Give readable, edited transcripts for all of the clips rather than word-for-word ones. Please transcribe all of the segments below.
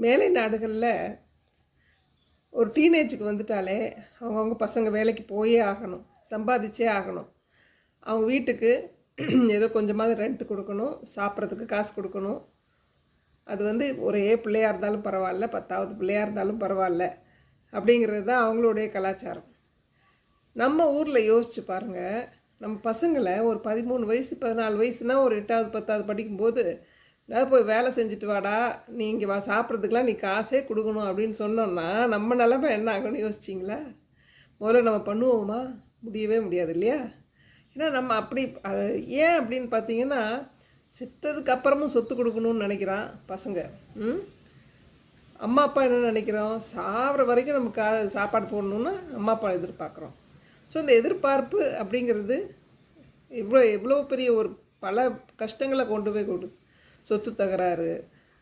மேலை நாடுகளில் ஒரு டீனேஜுக்கு வந்துட்டாலே அவங்கவுங்க பசங்க வேலைக்கு போயே ஆகணும், சம்பாதிச்சே ஆகணும். அவங்க வீட்டுக்கு ஏதோ கொஞ்சமாவது ரெண்ட் கொடுக்கணும், சாப்பிட்றதுக்கு காசு கொடுக்கணும். அது ஒரே பிள்ளையாக இருந்தாலும் பரவாயில்ல, 10வது பிள்ளையாக இருந்தாலும் பரவாயில்ல அப்படிங்கிறது தான் அவங்களுடைய கலாச்சாரம். நம்ம ஊரில் யோசித்து பாருங்கள், நம்ம பசங்களை ஒரு 13 வயசு 14 வயசுனால் ஒரு 8வது 10வது படிக்கும்போது ஏதாவது போய் வேலை செஞ்சுட்டு வாடா, நீ இங்கே வா, சாப்பிட்றதுக்கெலாம் நீ காசே கொடுக்கணும் அப்படின்னு சொன்னோன்னா நம்ம நிலமை என்ன ஆகும்னு யோசிச்சிங்களா? முதல்ல நம்ம பண்ணுவோமா? முடியவே முடியாது இல்லையா? ஏன்னா நம்ம அப்படி ஏன் அப்படின்னு பார்த்தீங்கன்னா, செத்ததுக்கு அப்புறமும் சொத்து கொடுக்கணும்னு நினைக்கிறான் பசங்க. அம்மா அப்பா என்ன நினைக்கிறோம்? சாப்பிட்ற வரைக்கும் நமக்கு சாப்பாடு போடணுன்னா அம்மா அப்பா எதிர்பார்க்குறோம். ஸோ இந்த எதிர்பார்ப்பு அப்படிங்கிறது எவ்வளோ பெரிய ஒரு பல கஷ்டங்களை கொண்டு போய் கொடு. சொத்து தகராறு,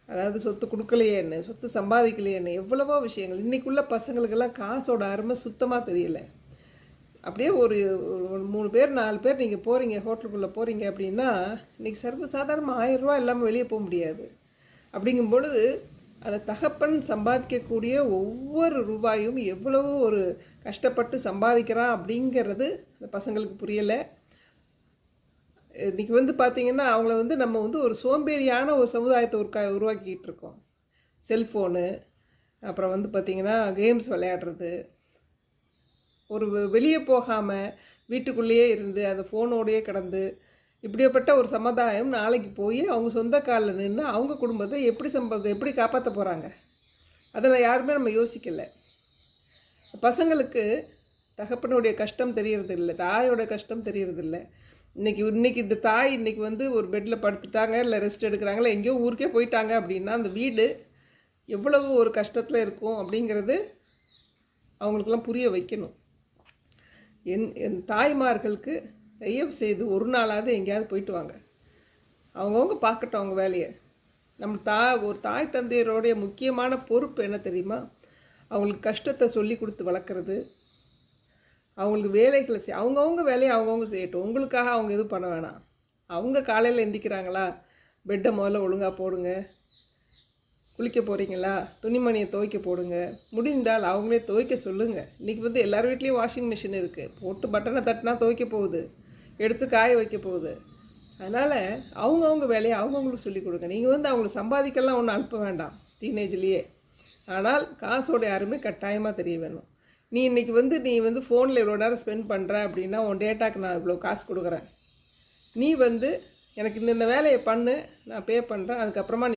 அதாவது சொத்து கொடுக்கலையேன்னு, சொத்து சம்பாதிக்கலையேன்னு, எவ்வளவோ விஷயங்கள். இன்றைக்குள்ள பசங்களுக்கெல்லாம் காசோட அருமை சுத்தமாக தெரியல. அப்படியே ஒரு 3 பேர் 4 பேர் நீங்கள் போகிறீங்க, ஹோட்டலுக்குள்ளே போகிறீங்க அப்படின்னா இன்றைக்கி சர்வசாதாரணமாக 1000 ரூபா இல்லாமல் வெளியே போக முடியாது. அப்படிங்கும் பொழுது அந்த தகப்பன் சம்பாதிக்கக்கூடிய ஒவ்வொரு ரூபாயும் எவ்வளவு ஒரு கஷ்டப்பட்டு சம்பாதிக்கிறான் அப்படிங்கிறது அந்த பசங்களுக்கு புரியலை. இன்றைக்கி பார்த்திங்கன்னா அவங்கள நம்ம ஒரு சோம்பேறியான ஒரு சமுதாயத்தை உருவாக்கிட்டு இருக்கோம். செல்ஃபோனு, அப்புறம் பார்த்திங்கன்னா கேம்ஸ் விளையாடுறது, ஒரு வெளியே போகாமல் வீட்டுக்குள்ளேயே இருந்து அந்த ஃபோனோடையே கிடந்து, இப்படிப்பட்ட ஒரு சமுதாயம் நாளைக்கு போய் அவங்க சொந்த காலில் நின்று அவங்க குடும்பத்தை எப்படி காப்பாற்ற போகிறாங்க? அதில் யாருமே நம்ம யோசிக்கலை. பசங்களுக்கு தகப்பனுடைய கஷ்டம் தெரியறதில்லை, தாயோட கஷ்டம் தெரியறதில்லை. இன்றைக்கி இந்த தாய் இன்றைக்கி ஒரு பெட்டில் படுத்துட்டாங்க, இல்லை ரெஸ்ட் எடுக்கிறாங்களா, எங்கேயோ ஊருக்கே போயிட்டாங்க அப்படின்னா அந்த வீடு எவ்வளவு ஒரு கஷ்டத்தில் இருக்கும் அப்படிங்கிறது அவங்களுக்கெல்லாம் புரிய வைக்கணும். என் தாய்மார்களுக்கு தயவு செய்து ஒரு நாளாவது எங்கேயாவது போயிட்டு வாங்க. அவங்கவுங்க பார்க்கட்டும் அவங்க வேலையை. நம்ம ஒரு தாய் தந்தையருடைய முக்கியமான பொறுப்பு என்ன தெரியுமா? அவங்களுக்கு கஷ்டத்தை சொல்லி கொடுத்து வளர்க்குறது, அவங்களுக்கு வேலைகளை அவங்கவுங்க வேலையை அவங்கவுங்க செய்யட்டும். உங்களுக்காக அவங்க எதுவும் பண்ண வேணாம். அவங்க காலையில் எந்திக்கிறாங்களா, பெட்டை முதல்ல ஒழுங்காக போடுங்க. குளிக்க போகிறீங்களா, துணிமணியை துவைக்க போடுங்க. முடிந்தால் அவங்களே துவைக்க சொல்லுங்கள். இன்றைக்கி எல்லார் வீட்லேயும் வாஷிங் மிஷின் இருக்குது. போட்டு பட்டனை தட்டினா துவைக்க போகுது, எடுத்து காய வைக்க போகுது. அதனால் அவங்கவுங்க வேலையை அவங்கவுங்களுக்கு சொல்லிக் கொடுங்க. நீங்கள் அவங்கள சம்பாதிக்கலாம் ஒன்றும் அனுப்ப வேண்டாம் டீனேஜ்லேயே. ஆனால் காசோடைய அருமை கட்டாயமாக தெரிய வேணும். நீ இன்றைக்கி நீ ஃபோனில் இவ்வளோ நேரம் ஸ்பெண்ட் பண்ணுற அப்படின்னா உன் டேட்டாக்கு நான் இவ்வளோ காசு கொடுக்குறேன். நீ எனக்கு இந்த வேலையை பண்ணு, நான் பே பண்ணுறேன், அதுக்கப்புறமா